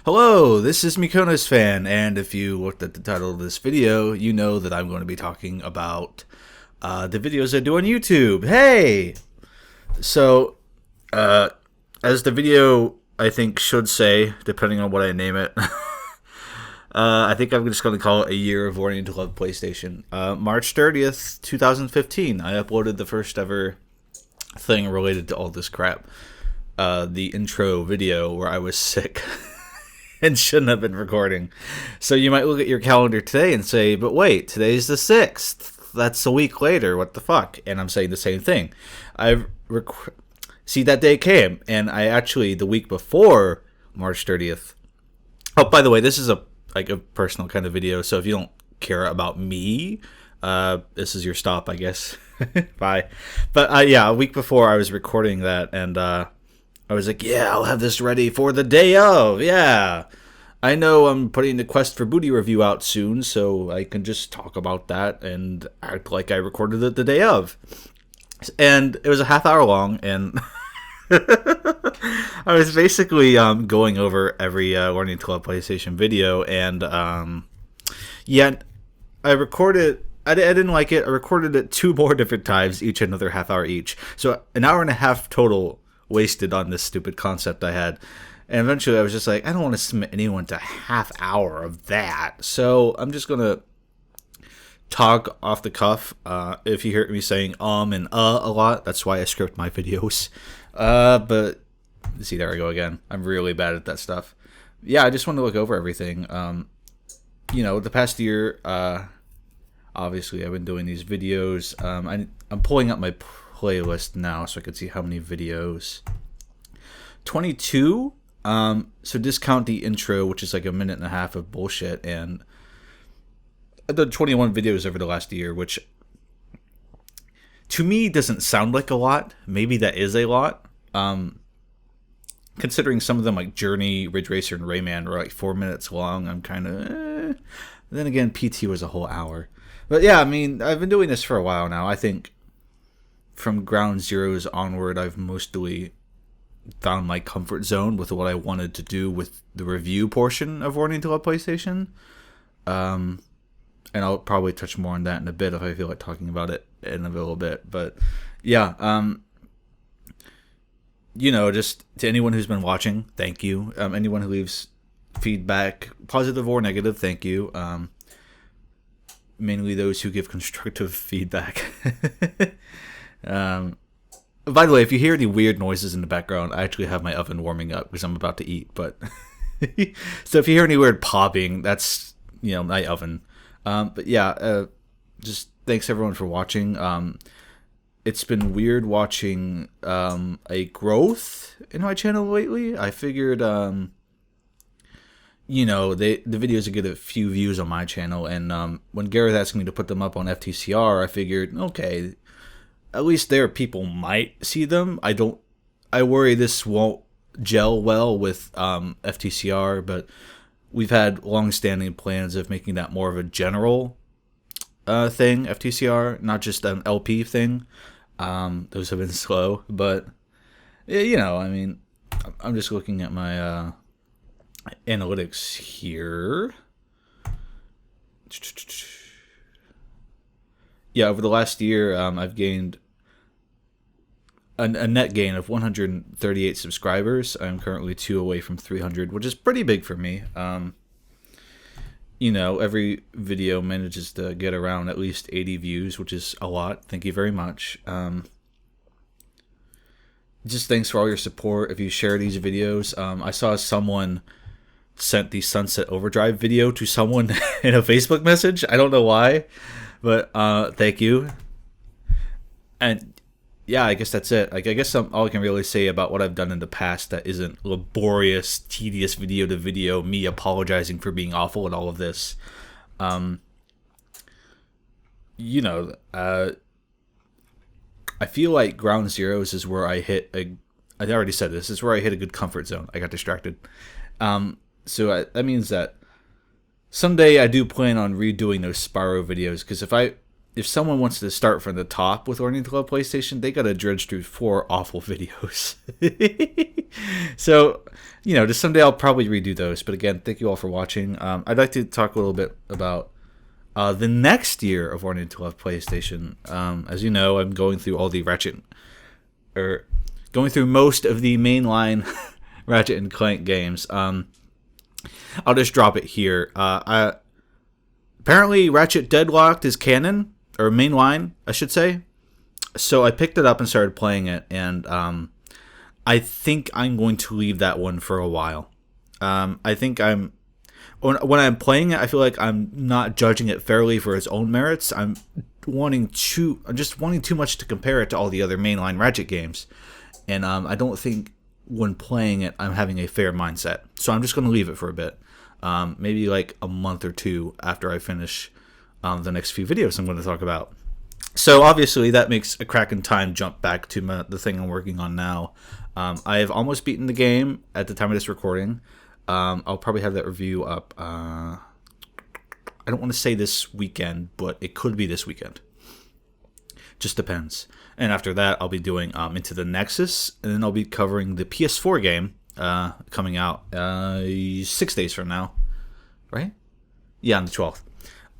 Hello, this is MykonosFan, and if you looked at the title of this video, you know that I'm going to be talking about the videos I do on YouTube. Hey! So, as the video, I think, should say, depending on what I name it, I think I'm just going to call it A Year of Learning to Love PlayStation. March 30th, 2015, I uploaded the first ever thing related to all this crap. The intro video where I was sick. And shouldn't have been recording. So you might look at your calendar today and say, but wait, today's the 6th. That's a week later. What the fuck? And I'm saying the same thing. See, that day came, and I actually, the week before March 30th. Oh, by the way, this is a personal kind of video, so if you don't care about me, this is your stop, I guess. Bye. But yeah, a week before I was recording that, and I was like, yeah, I'll have this ready for the day of, yeah. I know I'm putting the Quest for Booty review out soon, so I can just talk about that and act like I recorded it the day of. And it was a half hour long, and I was basically going over every Learning to Love PlayStation video, and yeah, I recorded... I didn't like it. I recorded it 2 more different times, each another half hour each. So an hour and a half total wasted on this stupid concept I had. And eventually I was just like, I don't want to submit anyone to half hour of that. So I'm just going to talk off the cuff. If you hear me saying and a lot, that's why I script my videos. But see, there I go again. I'm really bad at that stuff. Yeah, I just want to look over everything. You know, the past year, obviously I've been doing these videos. I'm pulling up my playlist now so I can see how many videos. 22. So discount the intro, which is like a minute and a half of bullshit, and I've done 21 videos over the last year, which to me doesn't sound like a lot. Maybe that is a lot. Considering some of them like Journey, Ridge Racer, and Rayman are like 4 minutes long, I'm kind of Then again, PT was a whole hour. But yeah, I mean, I've been doing this for a while now. I think from Ground Zeroes onward, I've mostly found my comfort zone with what I wanted to do with the review portion of Learning to Love PlayStation. And I'll probably touch more on that in a bit if I feel like talking about it in a little bit. But yeah, you know, just to anyone who's been watching, thank you. Anyone who leaves feedback, positive or negative, thank you. Mainly those who give constructive feedback. By the way, if you hear any weird noises in the background, I actually have my oven warming up because I'm about to eat. But so if you hear any weird popping, that's, you know, my oven. But yeah, just thanks everyone for watching. It's been weird watching a growth in my channel lately. I figured you know, the videos would get a few views on my channel, and when Gareth asked me to put them up on FTCR, I figured, okay, at least there people might see them. I worry this won't gel well with FTCR, but we've had long-standing plans of making that more of a general thing, FTCR, not just an LP thing. Those have been slow, but you know, I mean, I'm just looking at my analytics here. Yeah, over the last year, I've gained a net gain of 138 subscribers. I'm currently 2 away from 300, which is pretty big for me. You know, every video manages to get around at least 80 views, which is a lot. Thank you very much. Just thanks for all your support. If you share these videos, I saw someone sent the Sunset Overdrive video to someone in a Facebook message. I don't know why, but thank you. And yeah, I guess that's it. Like, I guess all I can really say about what I've done in the past that isn't laborious, tedious video to video, me apologizing for being awful at all of this. You know, I feel like Ground Zeroes is where I hit I already said this is where I hit a good comfort zone. I got distracted. So that means that someday I do plan on redoing those Spyro videos, because if I if someone wants to start from the top with learning to love PlayStation, they got to dredge through 4 awful videos. So, just someday I'll probably redo those. But again, thank you all for watching. I'd like to talk a little bit about the next year of learning to love PlayStation. As you know, I'm going through all the going through most of the mainline Ratchet and Clank games. I'll just drop it here. Apparently, Ratchet Deadlocked is canon, or mainline, I should say. So I picked it up and started playing it, and I think I'm going to leave that one for a while. I think when I'm playing it, I feel like I'm not judging it fairly for its own merits. I'm just wanting too much to compare it to all the other mainline Ratchet games, and I don't think when playing it I'm having a fair mindset. So I'm just going to leave it for a bit. Maybe like a month or two after I finish the next few videos I'm going to talk about. So obviously that makes a cracking time jump back to the thing I'm working on now. I have almost beaten the game at the time of this recording. I'll probably have that review up. I don't want to say this weekend, but it could be this weekend. Just depends. And after that, I'll be doing Into the Nexus, and then I'll be covering the PS4 game coming out 6 days from now, right? Yeah, on the 12th.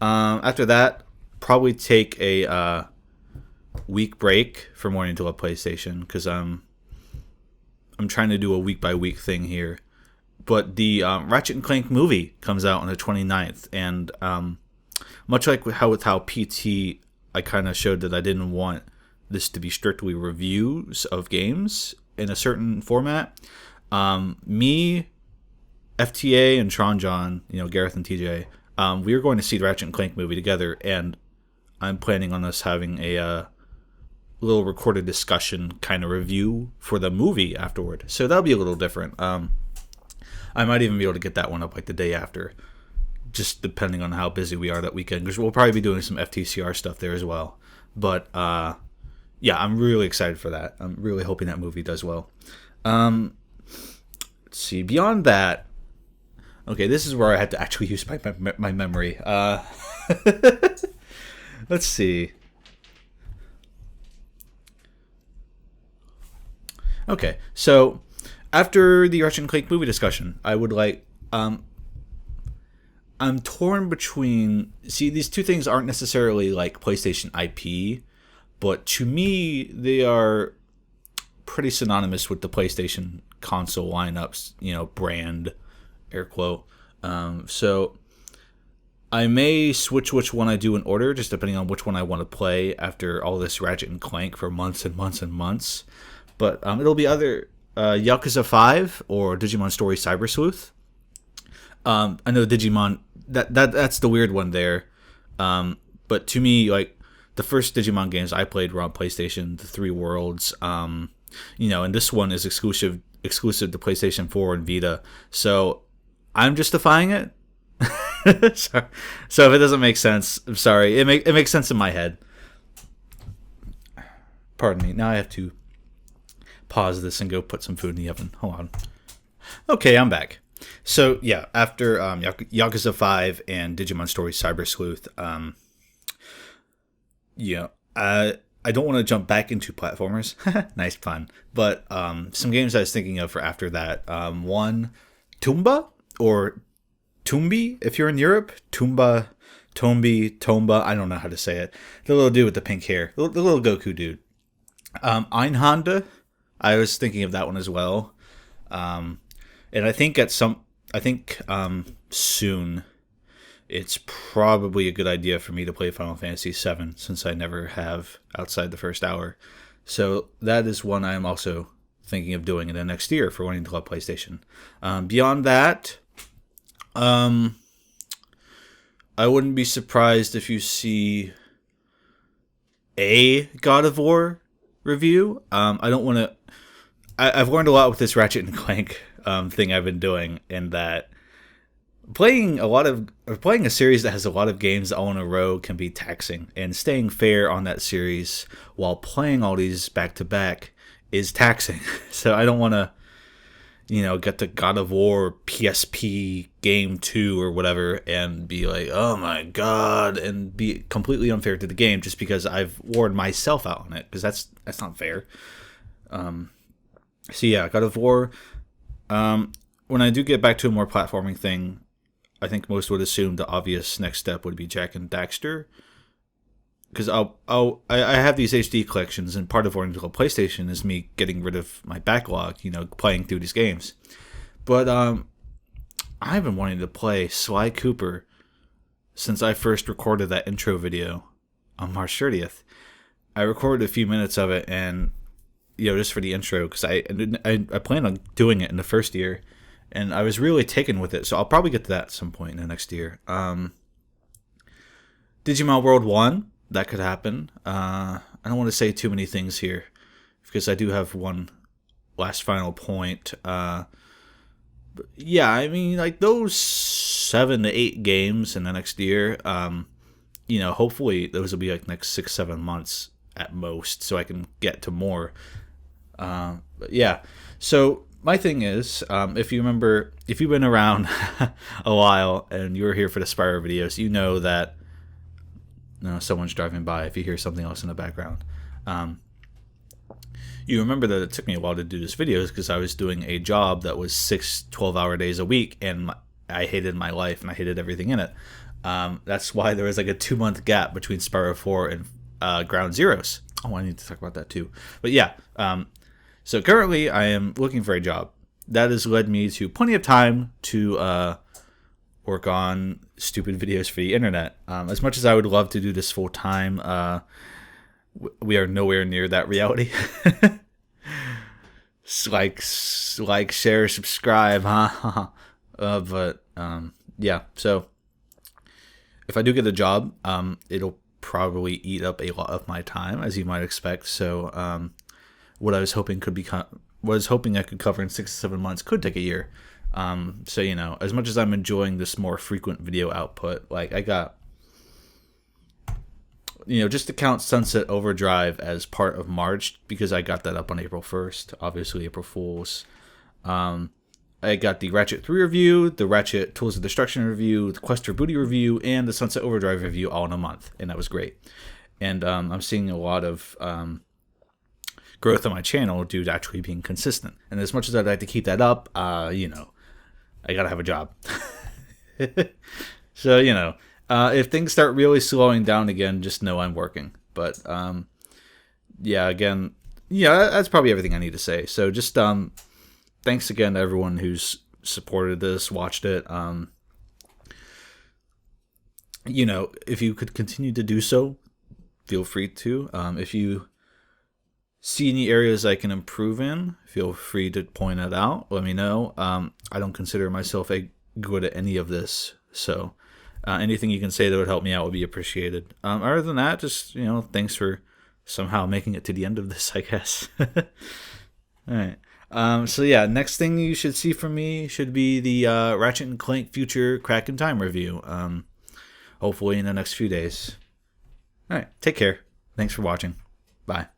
After that, probably take a week break from Learning to Love PlayStation, because I'm trying to do a week-by-week thing here. But the Ratchet and Clank movie comes out on the 29th, and much like how PT, I kind of showed that I didn't want this to be strictly reviews of games in a certain format. Me, FTA, and Tron John, Gareth and TJ, we are going to see the Ratchet and Clank movie together, and I'm planning on us having a little recorded discussion kind of review for the movie afterward. So that'll be a little different. I might even be able to get that one up like the day after, just depending on how busy we are that weekend, because we'll probably be doing some FTCR stuff there as well. But yeah, I'm really excited for that. I'm really hoping that movie does well. Let's see. Beyond that, okay, this is where I had to actually use my memory. Let's see. Okay, so after the Ratchet and Clank movie discussion, I would like... I'm torn between... See, these two things aren't necessarily like PlayStation IP, but to me, they are pretty synonymous with the PlayStation console lineups, brand, air quote. So I may switch which one I do in order, just depending on which one I want to play after all this Ratchet and Clank for months and months and months. But it'll be either Yakuza 5 or Digimon Story Cyber Sleuth. I know Digimon, that's the weird one there. But to me, like, the first Digimon games I played were on PlayStation, the 3 Worlds, and this one is exclusive to PlayStation 4 and Vita. So I'm justifying it. So if it doesn't make sense, I'm sorry. It makes sense in my head. Pardon me. Now I have to pause this and go put some food in the oven. Hold on. Okay, I'm back. So yeah, after Yakuza 5 and Digimon Story Cyber Sleuth, I don't want to jump back into platformers. Nice pun. But some games I was thinking of for after that. One, Tomba, or Tumbi, if you're in Europe. Tomba, Tomba, I don't know how to say it. The little dude with the pink hair. The little Goku dude. Einhanda, I was thinking of that one as well. And I think soon it's probably a good idea for me to play Final Fantasy VII, since I never have outside the first hour. So that is one I'm also thinking of doing in the next year for Learning to Love PlayStation. Beyond that, I wouldn't be surprised if you see a God of War review. I don't want to... I've learned a lot with this Ratchet and Clank thing I've been doing, in that playing a series that has a lot of games all in a row can be taxing, and staying fair on that series while playing all these back to back is taxing. So I don't want to, get the God of War PSP game 2 or whatever and be like, oh my God, and be completely unfair to the game just because I've worn myself out on it, because that's not fair. So yeah, God of War. When I do get back to a more platforming thing, I think most would assume the obvious next step would be Jak and Daxter, because I have these HD collections, and part of wanting to go PlayStation is me getting rid of my backlog, playing through these games. But I've been wanting to play Sly Cooper since I first recorded that intro video on March 30th. I recorded a few minutes of it, and just for the intro, because I plan on doing it in the first year, and I was really taken with it. So I'll probably get to that at some point in the next year. Digimon World 1. That could happen. I don't want to say too many things here, because I do have one last final point. But yeah, I mean, like those 7 to 8 games in the next year, hopefully those will be like next 6-7 months at most, so I can get to more. But yeah, so my thing is, if you remember, if you've been around a while and you were here for the Spyro videos, you know that someone's driving by if you hear something else in the background. You remember that it took me a while to do this videos because I was doing a job that was 6 12-hour days a week, and I hated my life and I hated everything in it. That's why there was like a 2-month gap between Spyro 4 and Ground Zeroes. Oh, I need to talk about that too. But yeah, so currently I am looking for a job. That has led me to plenty of time to work on stupid videos for the internet. As much as I would love to do this full time, we are nowhere near that reality. like, share, subscribe, huh? But yeah. So if I do get a job, it'll probably eat up a lot of my time, as you might expect. So what I was hoping I could cover in 6 to 7 months could take a year. So, as much as I'm enjoying this more frequent video output, like I got, just to count Sunset Overdrive as part of March, because I got that up on April 1st, obviously April Fools. I got the Ratchet 3 review, the Ratchet Tools of Destruction review, the Quest for Booty review, and the Sunset Overdrive review all in a month, and that was great. And I'm seeing a lot of growth on my channel due to actually being consistent. And as much as I'd like to keep that up, I gotta have a job. So, if things start really slowing down again, just know I'm working. But, that's probably everything I need to say. So just, thanks again to everyone who's supported this, watched it. If you could continue to do so, feel free to. If you see any areas I can improve in, feel free to point it out. Let me know. I don't consider myself good at any of this, so anything you can say that would help me out would be appreciated. Other than that, just thanks for somehow making it to the end of this, I guess. All right. So yeah, next thing you should see from me should be the Ratchet and Clank Future Crack in Time review. Hopefully in the next few days. All right. Take care. Thanks for watching. Bye.